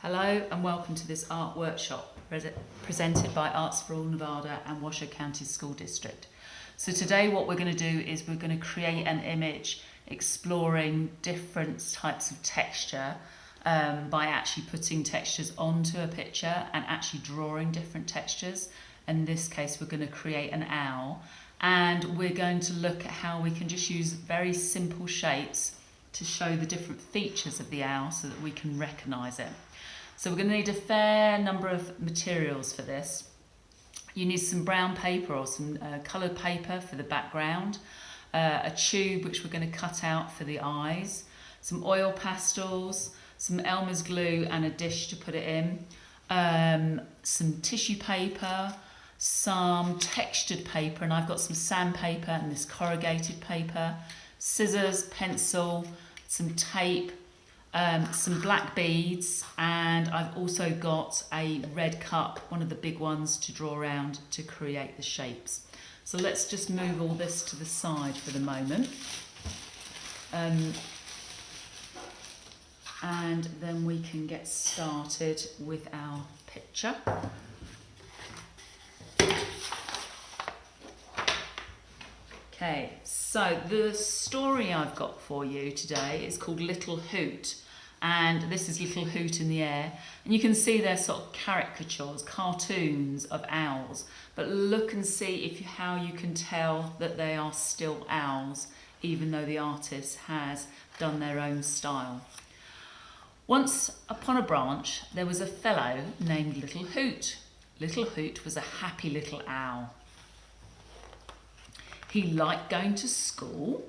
Hello and welcome to this art workshop presented by Arts for All Nevada and Washoe County School District. So today what we're going to do is we're going to create an image exploring different types of texture by actually putting textures onto a picture and actually drawing different textures. In this case we're going to create an owl, and we're going to look at how we can just use very simple shapes to show the different features of the owl so that we can recognise it. So we're going to need a fair number of materials for this. You need some brown paper or some coloured paper for the background, a tube which we're going to cut out for the eyes, some oil pastels, some Elmer's glue and a dish to put it in, some tissue paper, some textured paper, and I've got some sandpaper and this corrugated paper, scissors, pencil, some tape, some black beads, and I've also got a red cup, one of the big ones, to draw around to create the shapes. So let's just move all this to the side for the moment. And then we can get started with our picture. Okay, so the story I've got for you today is called Little Hoot, and this is Little Hoot in the Air, and you can see they're sort of caricatures, cartoons of owls, but look and see how you can tell that they are still owls, even though the artist has done their own style. Once upon a branch there was a fellow named Little Hoot. Little Hoot was a happy little owl. He liked going to school.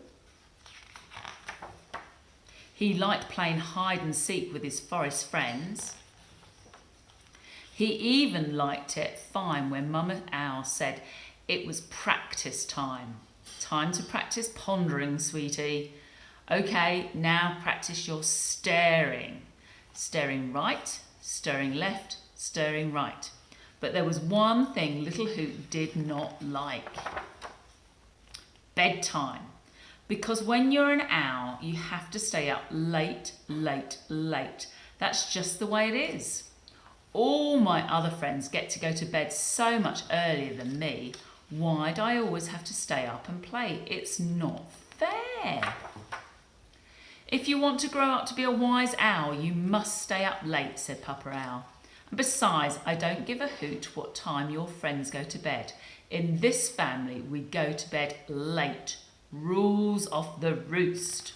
He liked playing hide and seek with his forest friends. He even liked it fine when Mama Owl said it was practice time. Time to practice pondering, sweetie. Okay, now practice your staring. Staring right, staring left, staring right. But there was one thing Little Hoot did not like. Bedtime. Because when you're an owl, you have to stay up late, late, late. That's just the way it is. All my other friends get to go to bed so much earlier than me. Why do I always have to stay up and play? It's not fair. If you want to grow up to be a wise owl, you must stay up late, said Papa Owl. And besides, I don't give a hoot what time your friends go to bed. In this family, we go to bed late. Rules of the roost.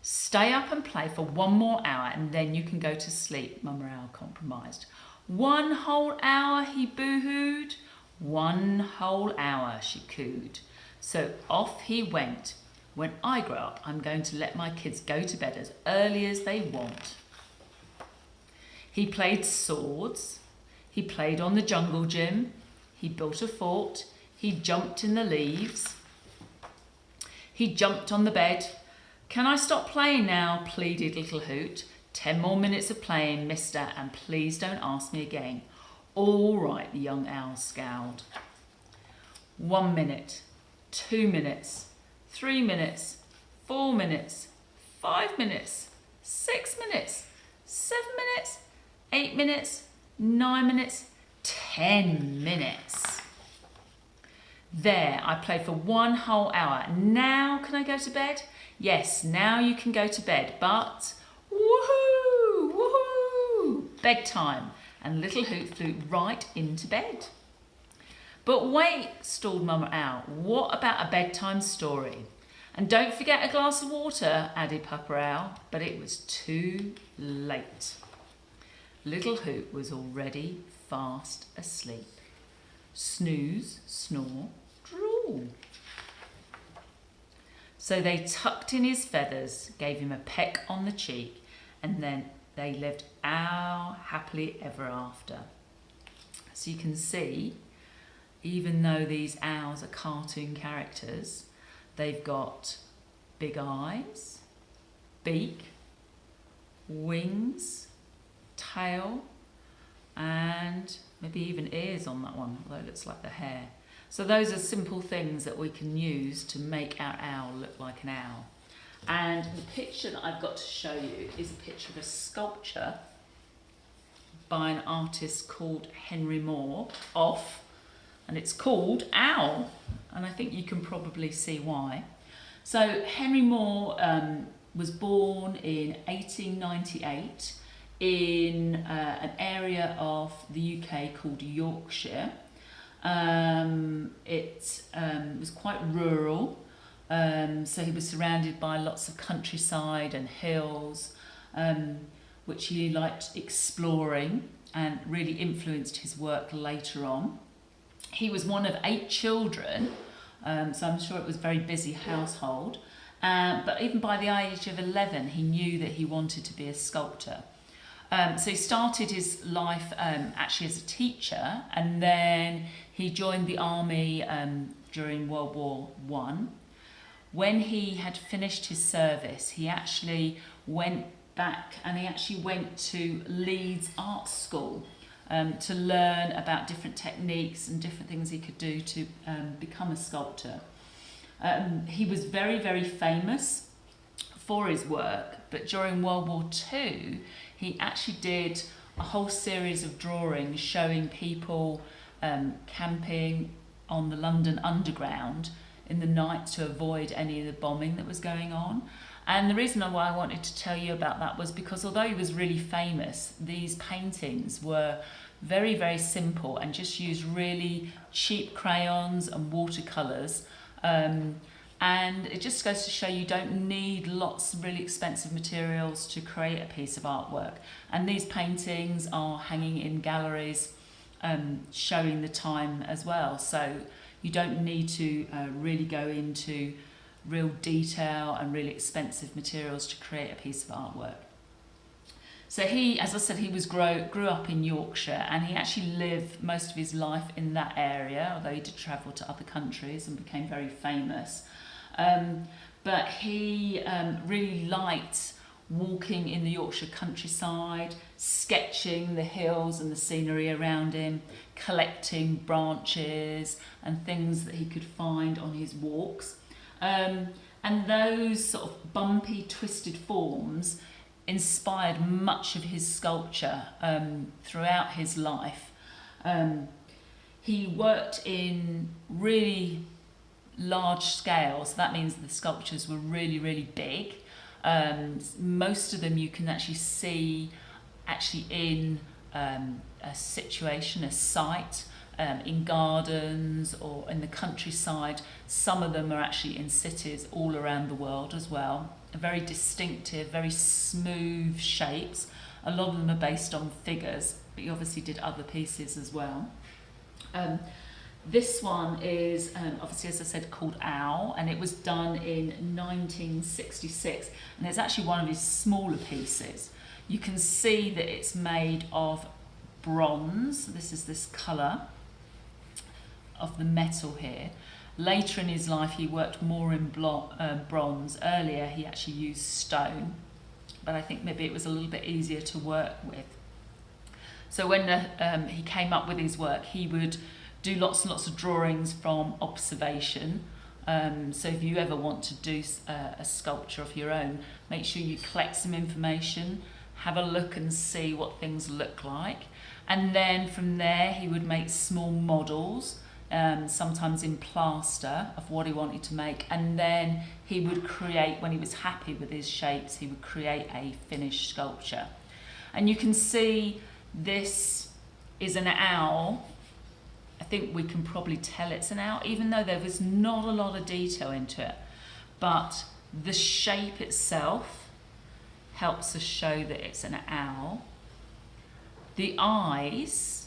Stay up and play for one more hour and then you can go to sleep, Mama Owl compromised. 1 whole hour, he boo-hooed. 1 whole hour, she cooed. So off he went. When I grow up, I'm going to let my kids go to bed as early as they want. He played swords. He played on the jungle gym. He built a fort. He jumped in the leaves. He jumped on the bed. Can I stop playing now? Pleaded Little Hoot. 10 more minutes of playing, mister, and please don't ask me again. All right, the young owl scowled. 1 minute, 2 minutes, 3 minutes, 4 minutes, 5 minutes, 6 minutes, 7 minutes, 8 minutes, 9 minutes, 10 minutes. There, I played for 1 whole hour. Now can I go to bed? Yes, now you can go to bed, but woohoo, woohoo, bedtime. And Little Hoot flew right into bed. But wait, stalled Mama Owl, what about a bedtime story? And don't forget a glass of water, added Papa Owl, but it was too late. Little Hoot was already fast asleep. Snooze, snore, drool. So they tucked in his feathers, gave him a peck on the cheek, and then they lived happily ever after. So you can see, even though these owls are cartoon characters, they've got big eyes, beak, wings, tail, and maybe even ears on that one, although it looks like the hair. So those are simple things that we can use to make our owl look like an owl. And the picture that I've got to show you is a picture of a sculpture by an artist called Henry Moore, and it's called Owl, and I think you can probably see why. So Henry Moore was born in 1898 in an area of the UK called Yorkshire. It was quite rural, so he was surrounded by lots of countryside and hills, which he liked exploring and really influenced his work later on. He was one of 8 children, so I'm sure it was a very busy household. But even by the age of 11, he knew that he wanted to be a sculptor. So he started his life actually as a teacher, and then he joined the army during World War I. When he had finished his service, he actually went back and he actually went to Leeds Art School to learn about different techniques and different things he could do to become a sculptor. He was very, very famous for his work, but during World War II, he actually did a whole series of drawings showing people camping on the London Underground in the night to avoid any of the bombing that was going on. And the reason why I wanted to tell you about that was because although he was really famous, these paintings were very, very simple and just used really cheap crayons and watercolours. And it just goes to show you don't need lots of really expensive materials to create a piece of artwork. And these paintings are hanging in galleries showing the time as well. So you don't need to really go into real detail and really expensive materials to create a piece of artwork. So he, as I said, he grew up in Yorkshire, and he actually lived most of his life in that area, although he did travel to other countries and became very famous. But he really liked walking in the Yorkshire countryside, sketching the hills and the scenery around him, collecting branches and things that he could find on his walks. And those sort of bumpy, twisted forms inspired much of his sculpture throughout his life. He worked in really large scale, so that means the sculptures were really, really big. Most of them you can actually see in a situation, a site, in gardens or in the countryside. Some of them are actually in cities all around the world as well. Very distinctive, very smooth shapes. A lot of them are based on figures, but he obviously did other pieces as well. This one is obviously, as I said, called Owl, and it was done in 1966, and it's actually one of his smaller pieces. You can see that it's made of bronze. This is this colour of the metal here. Later in his life he worked more in bronze. Earlier he actually used stone, but I think maybe it was a little bit easier to work with. So when he came up with his work, he would do lots and lots of drawings from observation. So if you ever want to do a sculpture of your own, make sure you collect some information, have a look and see what things look like. And then from there he would make small models, sometimes in plaster, of what he wanted to make. And then he would create, when he was happy with his shapes, he would create a finished sculpture. And you can see this is an owl. I think we can probably tell it's an owl, even though there was not a lot of detail into it. But the shape itself helps us show that it's an owl. The eyes,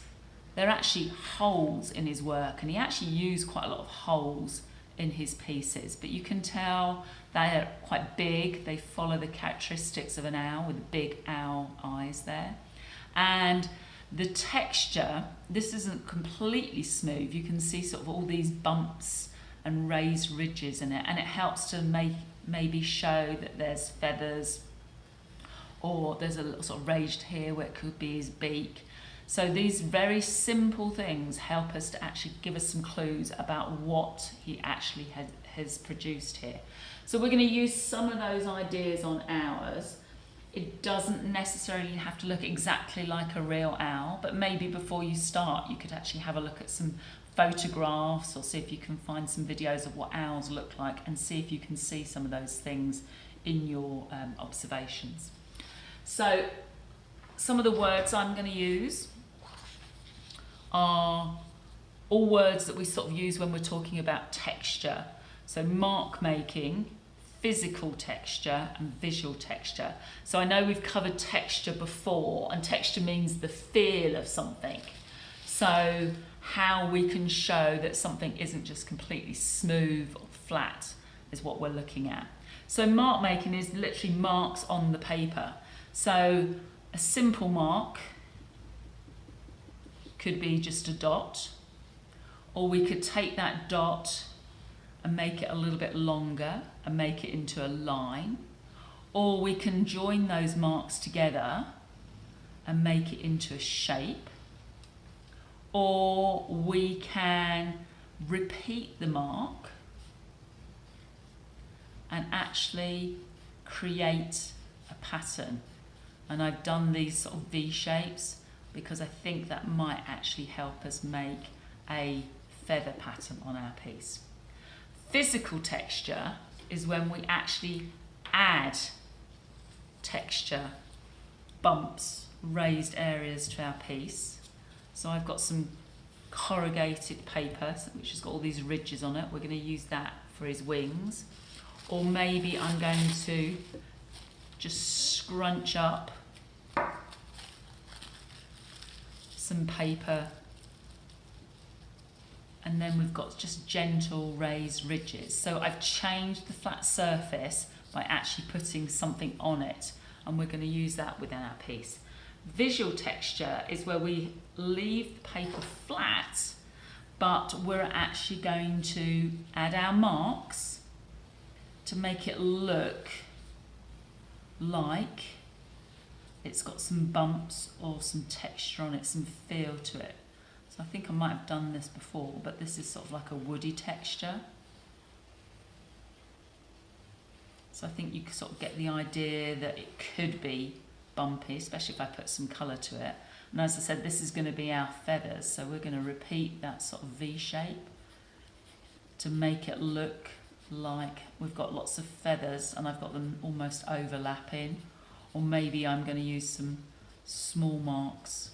they're actually holes in his work, and he actually used quite a lot of holes in his pieces, but you can tell they're quite big. They follow the characteristics of an owl with big owl eyes there. And the texture, this isn't completely smooth. You can see sort of all these bumps and raised ridges in it, and it helps to maybe show that there's feathers, or there's a little sort of raised here where it could be his beak. So these very simple things help us to actually give us some clues about what he actually has produced here. So we're going to use some of those ideas on ours. It doesn't necessarily have to look exactly like a real owl, but maybe before you start you could actually have a look at some photographs or see if you can find some videos of what owls look like and see if you can see some of those things in your observations. So some of the words I'm going to use are all words that we sort of use when we're talking about texture. So mark making, physical texture and visual texture. So I know we've covered texture before, and texture means the feel of something. So how we can show that something isn't just completely smooth or flat is what we're looking at. So mark making is literally marks on the paper. So a simple mark could be just a dot, or we could take that dot and make it a little bit longer and make it into a line, or we can join those marks together and make it into a shape, or we can repeat the mark and actually create a pattern. And I've done these sort of V shapes because I think that might actually help us make a feather pattern on our piece. Physical texture is when we actually add texture, bumps, raised areas to our piece. So I've got some corrugated paper which has got all these ridges on it. We're going to use that for his wings. Or maybe I'm going to just scrunch up some paper, and then we've got just gentle raised ridges. So I've changed the flat surface by actually putting something on it, and we're going to use that within our piece. Visual texture is where we leave the paper flat, but we're actually going to add our marks to make it look like it's got some bumps or some texture on it, some feel to it. So I think I might have done this before, but this is sort of like a woody texture. So I think you can sort of get the idea that it could be bumpy, especially if I put some colour to it. And as I said, this is going to be our feathers, so we're going to repeat that sort of V shape to make it look like we've got lots of feathers and I've got them almost overlapping. Or maybe I'm going to use some small marks,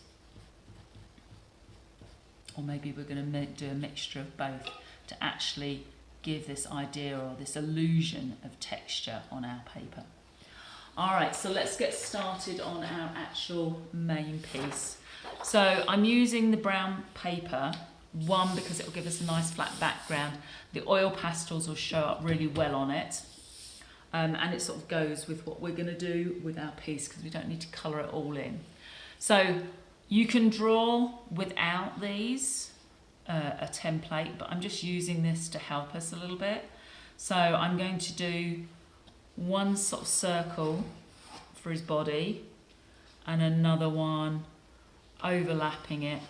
or maybe we're going to do a mixture of both to actually give this idea or this illusion of texture on our paper. Alright, so let's get started on our actual main piece. So I'm using the brown paper, one because it will give us a nice flat background. The oil pastels will show up really well on it. And it sort of goes with what we're going to do with our piece because we don't need to colour it all in. So you can draw without these, a template, but I'm just using this to help us a little bit. So I'm going to do one sort of circle for his body and another one overlapping it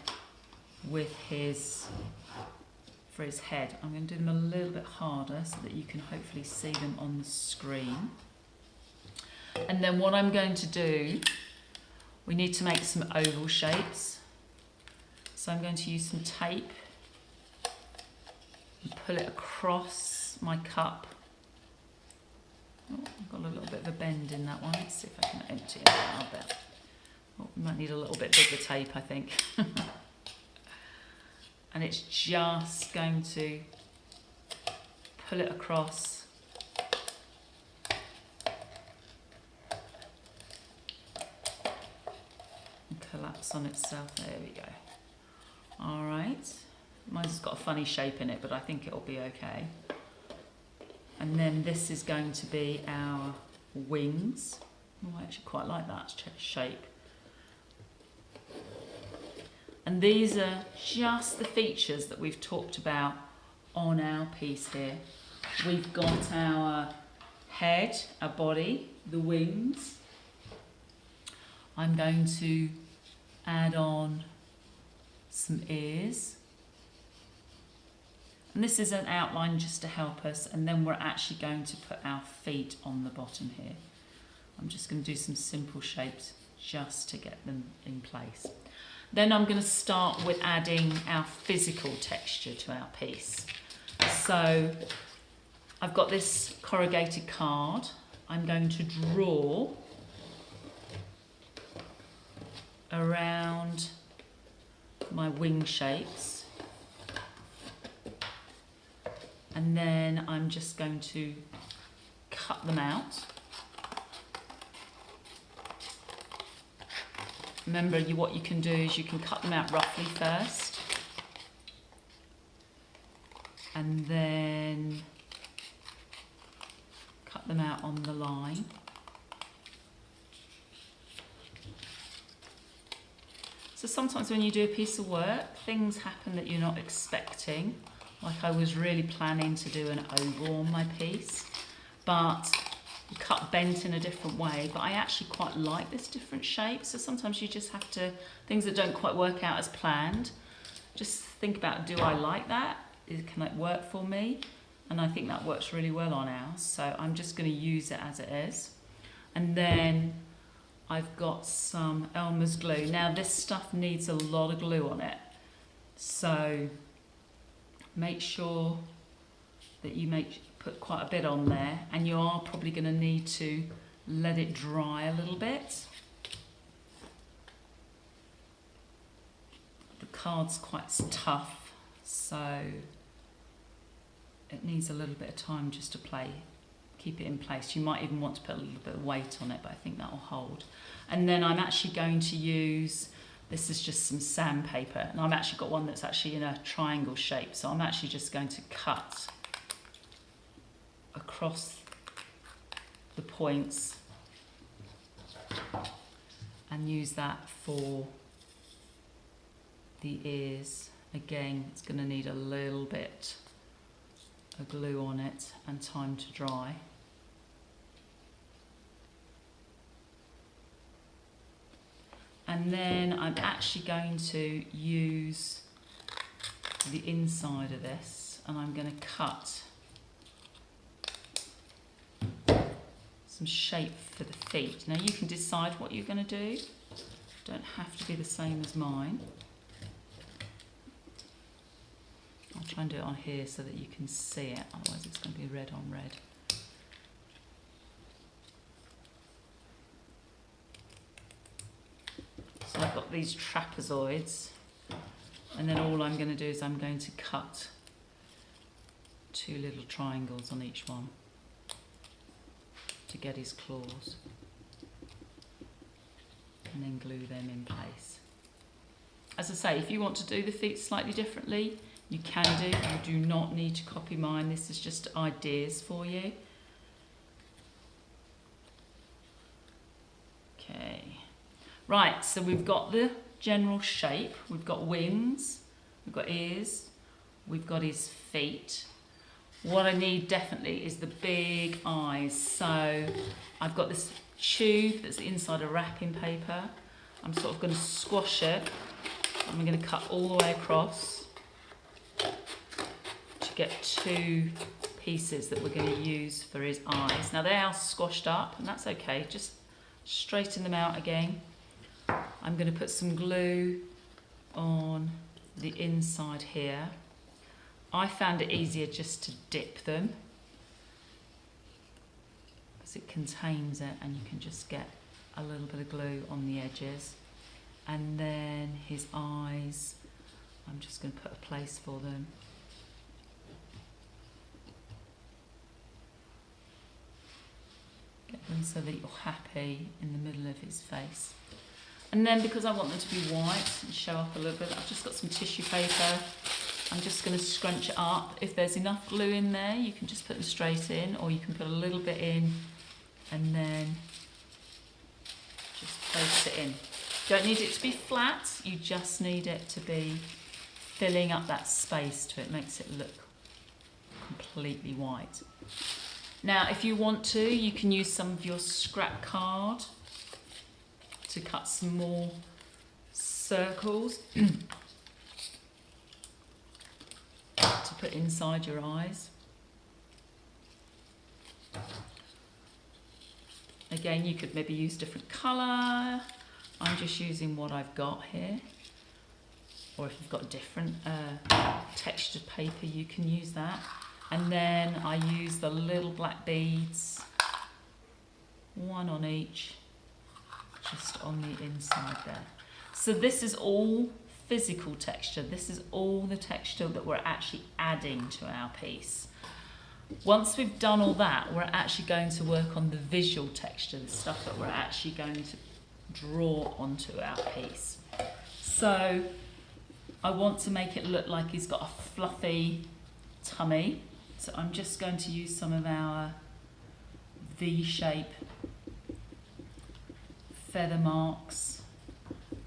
with his for his head. I'm going to do them a little bit harder so that you can hopefully see them on the screen. And then what I'm going to do, we need to make some oval shapes. So I'm going to use some tape and pull it across my cup. Oh, I've got a little bit of a bend in that one. Let's see if I can empty it out a bit. Oh, we might need a little bit bigger tape, I think. And it's just going to pull it across and collapse on itself. There we go. All right. Mine's got a funny shape in it, but I think it'll be okay. And then this is going to be our wings. Oh, I actually quite like that shape. And these are just the features that we've talked about on our piece here. We've got our head, our body, the wings. I'm going to add on some ears. And this is an outline just to help us, and then we're actually going to put our feet on the bottom here. I'm just going to do some simple shapes just to get them in place. Then I'm going to start with adding our physical texture to our piece. So I've got this corrugated card. I'm going to draw around my wing shapes, and then I'm just going to cut them out. Remember, what you can do is you can cut them out roughly first, and then cut them out on the line. So sometimes when you do a piece of work, things happen that you're not expecting. Like I was really planning to do an oval on my piece, but you cut bent in a different way. But I actually quite like this different shape. So sometimes you just have to, things that don't quite work out as planned, just think about, do I like that? Can it work for me? And I think that works really well on ours. So I'm just going to use it as it is. And then I've got some Elmer's glue. Now this stuff needs a lot of glue on it. So make sure that you put quite a bit on there, and you are probably going to need to let it dry a little bit. The card's quite tough, so it needs a little bit of time just to keep it in place. You might even want to put a little bit of weight on it, but I think that will hold. And then I'm actually going to use, this is just some sandpaper, and I've actually got one that's actually in a triangle shape, so I'm actually just going to cut across the points and use that for the ears. Again, it's going to need a little bit of glue on it and time to dry. And then I'm actually going to use the inside of this, and I'm going to cut some shape for the feet. Now you can decide what you're going to do. Don't have to be the same as mine. I'll try and do it on here so that you can see it, otherwise it's going to be red on red. So I've got these trapezoids, and then all I'm going to do is I'm going to cut 2 little triangles on each one to get his claws, and then glue them in place. As I say, if you want to do the feet slightly differently, you can do. You do not need to copy mine. This is just ideas for you. Okay. Right, so we've got the general shape. We've got wings, we've got ears, we've got his feet. What I need definitely is the big eyes. So I've got this tube that's inside a wrapping paper. I'm sort of going to squash it. I'm going to cut all the way across to get 2 pieces that we're going to use for his eyes. Now they are squashed up, and that's okay. Just straighten them out again. I'm going to put some glue on the inside here. I found it easier just to dip them because it contains it, and you can just get a little bit of glue on the edges. And then his eyes, I'm just going to put a place for them. Get them so that you're happy in the middle of his face. And then because I want them to be white and show up a little bit, I've just got some tissue paper. I'm just going to scrunch it up. If there's enough glue in there, you can just put them straight in, or you can put a little bit in and then just place it in. Don't need it to be flat, you just need it to be filling up that space to it. Makes it look completely white. Now, if you want to, you can use some of your scrap card to cut some more circles to put inside your eyes. Again, you could maybe use different colour. I'm just using what I've got here. Or if you've got different textured paper, you can use that. And then I use the little black beads, one on each, just on the inside there. So this is all physical texture. This is all the texture that we're actually adding to our piece. Once we've done all that, we're actually going to work on the visual texture, the stuff that we're actually going to draw onto our piece. So I want to make it look like he's got a fluffy tummy. So I'm just going to use some of our V-shape feather marks,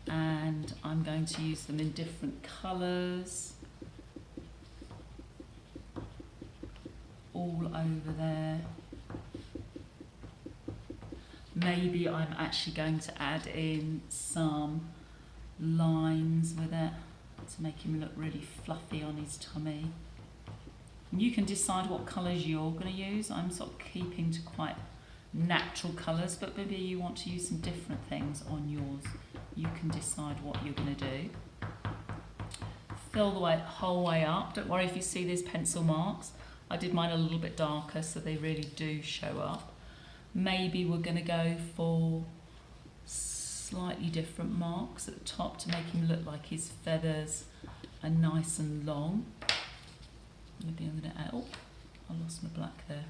and I'm going to use them in different colours all over there. Maybe I'm actually going to add in some lines with it to make him look really fluffy on his tummy. You can decide what colours you're going to use. I'm sort of keeping to quite natural colours, but maybe you want to use some different things on yours. You can decide what you're going to do. Fill the whole way up. Don't worry if you see these pencil marks. I did mine a little bit darker so they really do show up. Maybe we're going to go for slightly different marks at the top to make him look like his feathers are nice and long. Maybe I'm going to add, oh, I lost my black there.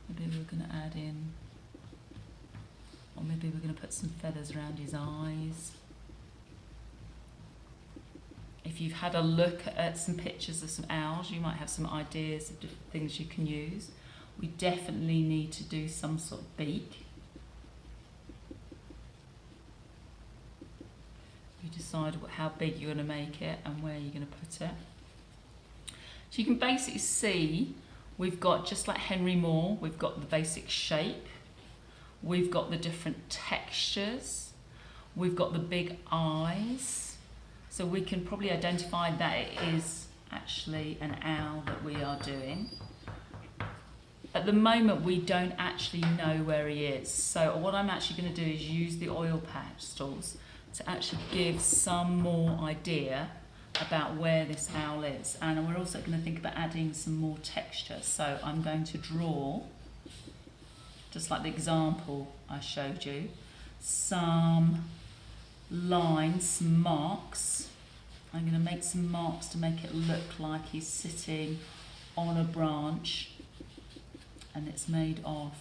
Maybe we're going to add in, or maybe we're going to put some feathers around his eyes. If you've had a look at some pictures of some owls, you might have some ideas of different things you can use. We definitely need to do some sort of beak. You decide how big you're going to make it and where you're going to put it. So you can basically see we've got, just like Henry Moore, we've got the basic shape, we've got the different textures, we've got the big eyes. So we can probably identify that it is actually an owl that we are doing. At the moment, we don't actually know where he is. So what I'm actually going to do is use the oil pastels to actually give some more idea about where this owl is. And we're also going to think about adding some more texture. So I'm going to draw, just like the example I showed you, some lines, some marks. I'm going to make some marks to make it look like he's sitting on a branch, and it's made of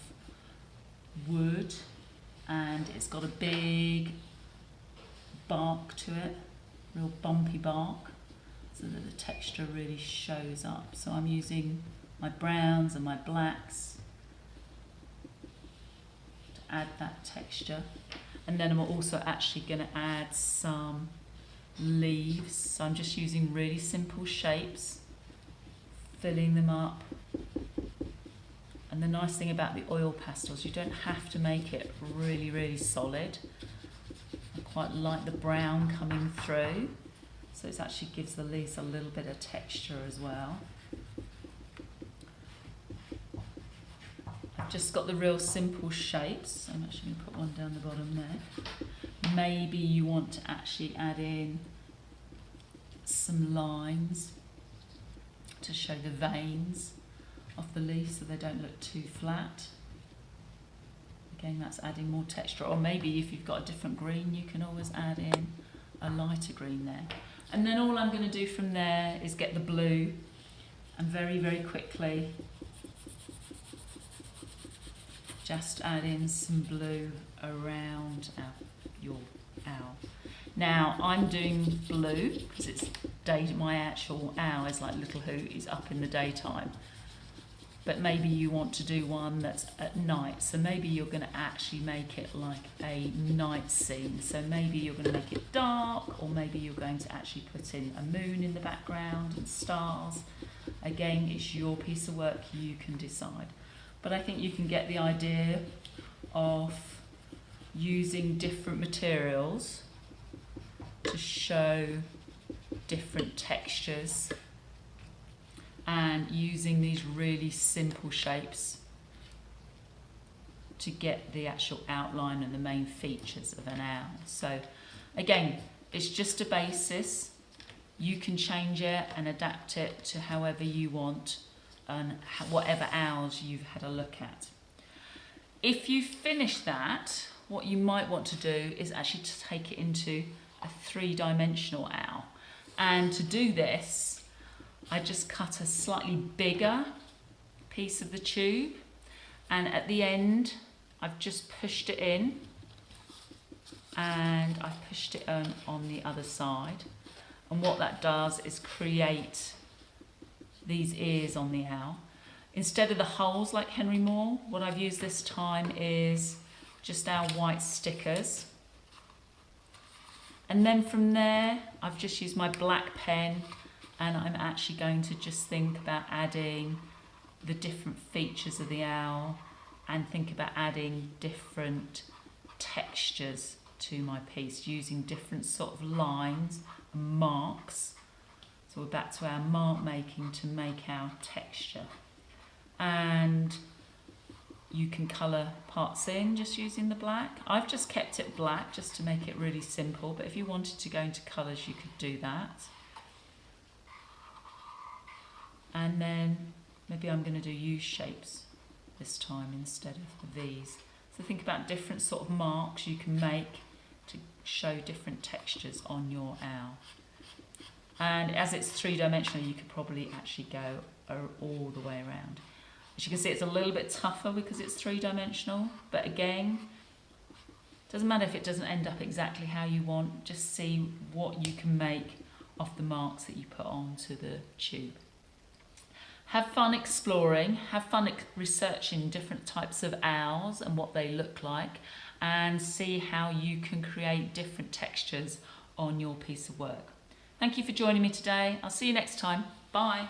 wood and it's got a big bark to it, real bumpy bark, so that the texture really shows up. So I'm using my browns and my blacks to add that texture. And then I'm also actually going to add some leaves. So I'm just using really simple shapes, filling them up. And the nice thing about the oil pastels, you don't have to make it really, really solid. I quite like the brown coming through. So it actually gives the leaves a little bit of texture as well. I've just got the real simple shapes. I'm actually going to put one down the bottom there. Maybe you want to actually add in some lines to show the veins of the leaf so they don't look too flat. Again, that's adding more texture. Or maybe if you've got a different green, you can always add in a lighter green there. And then all I'm going to do from there is get the blue and very, very quickly just add in some blue around your owl. Now I'm doing blue because it's my actual owl is like Little Hoot, is up in the daytime. But maybe you want to do one that's at night. So maybe you're going to actually make it like a night scene. So maybe you're going to make it dark, or maybe you're going to actually put in a moon in the background and stars. Again, it's your piece of work, you can decide. But I think you can get the idea of using different materials to show different textures and using these really simple shapes to get the actual outline and the main features of an owl. So again, it's just a basis. You can change it and adapt it to however you want and whatever owls you've had a look at. If you finish that, what you might want to do is actually to take it into a three-dimensional owl. And to do this, I just cut a slightly bigger piece of the tube, and at the end I've just pushed it in, and I've pushed it on the other side. And what that does is create these ears on the owl. Instead of the holes like Henry Moore, what I've used this time is just our white stickers. And then from there, I've just used my black pen, and I'm actually going to just think about adding the different features of the owl and think about adding different textures to my piece using different sort of lines and marks. So we're back to our mark making to make our texture. And you can colour parts in just using the black. I've just kept it black just to make it really simple, but if you wanted to go into colours you could do that. And then maybe I'm going to do U shapes this time instead of the V's. So think about different sort of marks you can make to show different textures on your owl. And as it's three-dimensional, you could probably actually go all the way around. As you can see, it's a little bit tougher because it's three-dimensional, but again, it doesn't matter if it doesn't end up exactly how you want, just see what you can make off the marks that you put onto the tube. Have fun exploring, have fun researching different types of owls and what they look like, and see how you can create different textures on your piece of work. Thank you for joining me today. I'll see you next time. Bye.